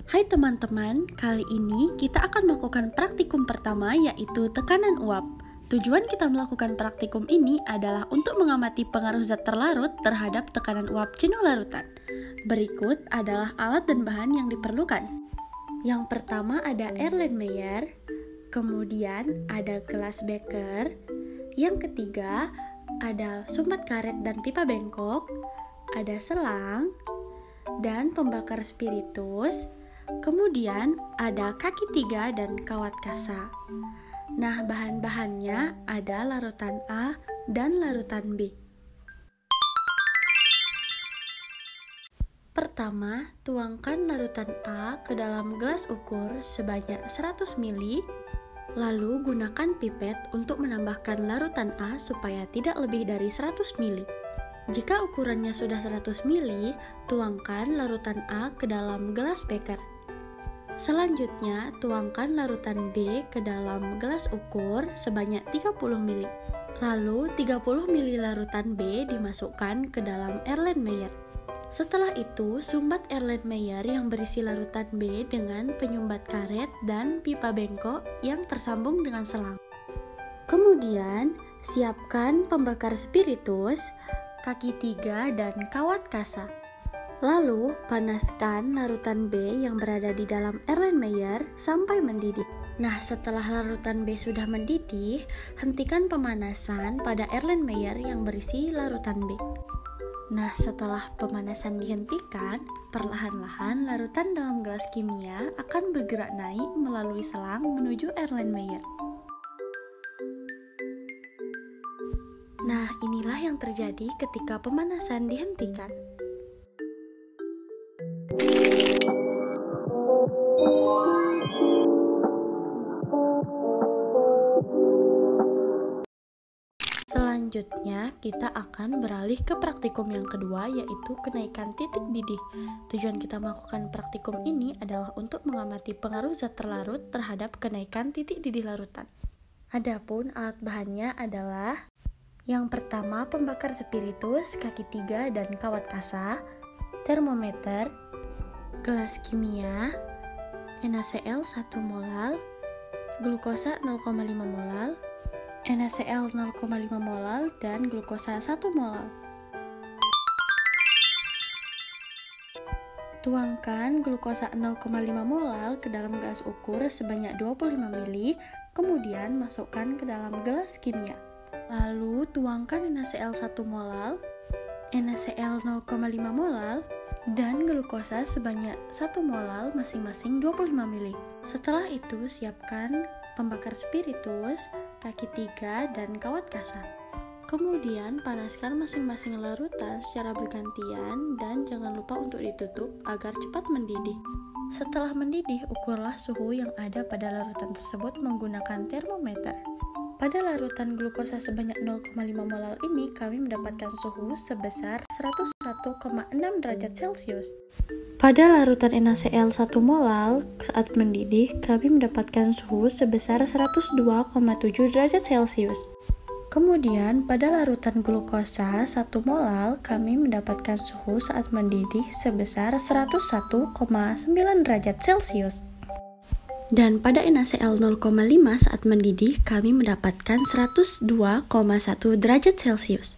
Hai teman-teman, kali ini kita akan melakukan praktikum pertama yaitu tekanan uap. Tujuan kita melakukan praktikum ini adalah untuk mengamati pengaruh zat terlarut terhadap tekanan uap jenuh larutan. Berikut adalah alat dan bahan yang diperlukan. Yang pertama ada Erlenmeyer, kemudian ada gelas beker, yang ketiga ada sumbat karet dan pipa bengkok, ada selang, dan pembakar spiritus. Kemudian ada kaki 3 dan kawat kasa. Nah, bahan-bahannya ada larutan A dan larutan B. Pertama, tuangkan larutan A ke dalam gelas ukur sebanyak 100 ml. Lalu gunakan pipet untuk menambahkan larutan A supaya tidak lebih dari 100 ml. Jika ukurannya sudah 100 ml, tuangkan larutan A ke dalam gelas beker. Selanjutnya, tuangkan larutan B ke dalam gelas ukur sebanyak 30 ml. Lalu, 30 ml larutan B dimasukkan ke dalam Erlenmeyer. Setelah itu, sumbat Erlenmeyer yang berisi larutan B dengan penyumbat karet dan pipa bengkok yang tersambung dengan selang. Kemudian, siapkan pembakar spiritus, kaki 3 dan kawat kasa. Lalu, panaskan larutan B yang berada di dalam Erlenmeyer sampai mendidih. Nah, setelah larutan B sudah mendidih, hentikan pemanasan pada Erlenmeyer yang berisi larutan B. Nah, setelah pemanasan dihentikan, perlahan-lahan larutan dalam gelas kimia akan bergerak naik melalui selang menuju Erlenmeyer. Nah, inilah yang terjadi ketika pemanasan dihentikan. Selanjutnya, kita akan beralih ke praktikum yang kedua, yaitu kenaikan titik didih. Tujuan kita melakukan praktikum ini adalah untuk mengamati pengaruh zat terlarut terhadap kenaikan titik didih larutan. Adapun alat bahannya adalah yang pertama pembakar spiritus, kaki 3 dan kawat kasa, termometer, gelas kimia, NaCl 1 mol, glukosa 0,5 mol, NaCl 0,5 mol, dan glukosa 1 mol. Tuangkan glukosa 0,5 mol ke dalam gelas ukur sebanyak 25 ml, kemudian masukkan ke dalam gelas kimia. Lalu tuangkan NaCl 1 mol, NaCl 0,5 mol, dan glukosa sebanyak 1 mol masing-masing 25 ml. Setelah itu, siapkan pembakar spiritus, kaki 3, dan kawat kasa. Kemudian, panaskan masing-masing larutan secara bergantian dan jangan lupa untuk ditutup agar cepat mendidih. Setelah mendidih, ukurlah suhu yang ada pada larutan tersebut menggunakan termometer. Pada larutan glukosa sebanyak 0,5 mol ini, kami mendapatkan suhu sebesar 101,6 derajat Celcius. Pada larutan NaCl 1 mol saat mendidih, kami mendapatkan suhu sebesar 102,7 derajat Celcius. Kemudian, pada larutan glukosa 1 mol, kami mendapatkan suhu saat mendidih sebesar 101,9 derajat Celcius. Dan pada NaCl 0,5 saat mendidih, kami mendapatkan 102,1 derajat Celcius.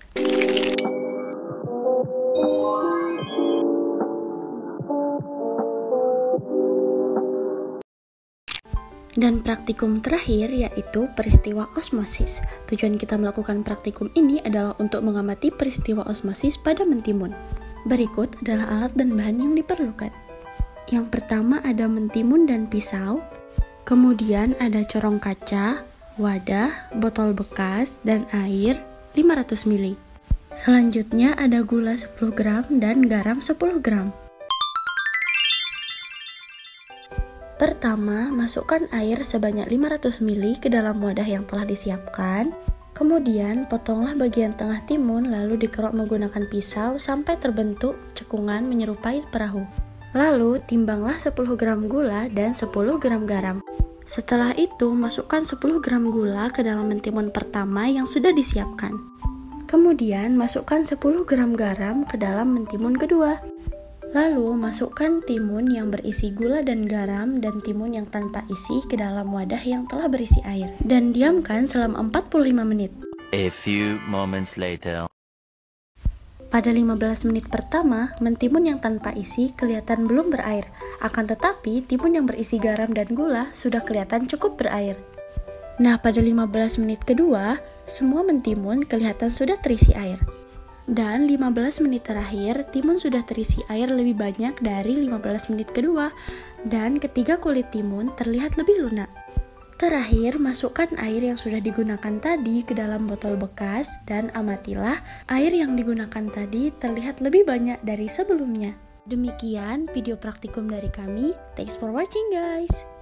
Dan praktikum terakhir yaitu peristiwa osmosis. Tujuan kita melakukan praktikum ini adalah untuk mengamati peristiwa osmosis pada mentimun. Berikut adalah alat dan bahan yang diperlukan. Yang pertama ada mentimun dan pisau. Kemudian ada corong kaca, wadah, botol bekas, dan air 500 ml. Selanjutnya ada gula 10 gram dan garam 10 gram. Pertama, masukkan air sebanyak 500 ml ke dalam wadah yang telah disiapkan. Kemudian, potonglah bagian tengah timun lalu dikerok menggunakan pisau sampai terbentuk cekungan menyerupai perahu. Lalu, timbanglah 10 gram gula dan 10 gram garam. Setelah itu, masukkan 10 gram gula ke dalam mentimun pertama yang sudah disiapkan. Kemudian, masukkan 10 gram garam ke dalam mentimun kedua. Lalu masukkan timun yang berisi gula dan garam dan timun yang tanpa isi ke dalam wadah yang telah berisi air dan diamkan selama 45 menit. A few moments later. Pada 15 menit pertama, mentimun yang tanpa isi kelihatan belum berair. Akan tetapi, timun yang berisi garam dan gula sudah kelihatan cukup berair. Nah, pada 15 menit kedua, semua mentimun kelihatan sudah terisi air. Dan 15 menit terakhir, timun sudah terisi air lebih banyak dari 15 menit kedua. Dan ketiga kulit timun terlihat lebih lunak. Terakhir, masukkan air yang sudah digunakan tadi ke dalam botol bekas dan amatilah air yang digunakan tadi terlihat lebih banyak dari sebelumnya. Demikian video praktikum dari kami. Thanks for watching guys.